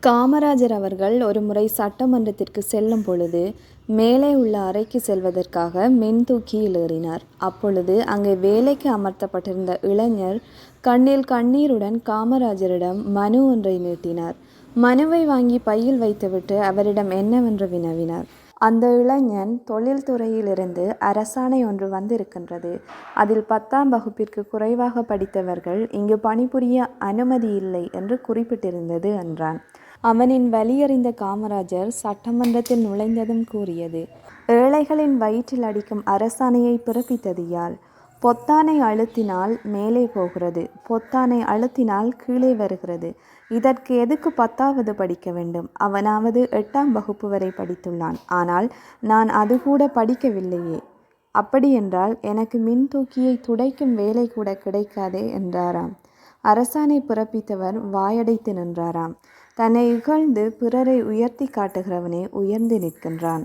காமராஜர் அவர்கள் ஒரு முறை சட்டமன்றத்திற்கு செல்லும் பொழுது மேலே உள்ள அறைக்கு செல்வதற்காக மின்தூக்கியில் ஏறினார். அப்பொழுது அங்கே வேலைக்கு அமர்த்தப்பட்டிருந்த இளைஞர் கண்ணில் கண்ணீருடன் காமராஜரிடம் மனு ஒன்றை நீட்டினார். மனுவை வாங்கி பையில் வைத்துவிட்டு அவரிடம் என்னவென்று வினவினார். அந்த இளைஞன், தொழில்துறையிலிருந்து அரசாணை ஒன்று வந்திருக்கின்றது. அதில் 10ஆம் வகுப்பிற்கு குறைவாக படித்தவர்கள் இங்கு பணிபுரிய அனுமதி இல்லை என்று குறிப்பிட்டிருந்தது என்றான். அவனின் வலியறிந்த காமராஜர் சட்டமன்றத்தில் நுழைந்ததும் கூறியது, ஏழைகளின் வயிற்றில் அடிக்கும் அரசாணையை பிறப்பித்தது யார்? பொத்தானை அழுத்தினால் மேலே போகிறது, பொத்தானை அழுத்தினால் கீழே வருகிறது. இதற்கு எதுக்கு 10வது படிக்க வேண்டும்? அவனாவது 8ஆம் வகுப்பு வரை படித்துள்ளான். ஆனால் நான் அது கூட படிக்கவில்லையே. அப்படியென்றால் எனக்கு மின்தூக்கியை துடைக்கும் வேலை கூட கிடைக்காதே என்றாராம். அரசாணை பிறப்பித்தவர் வாயடைத்து நின்றாராம். தன்னை இகழ்ந்து பிறரை உயர்த்தி காட்டுகிறவனே உயர்ந்து நிற்கின்றான்.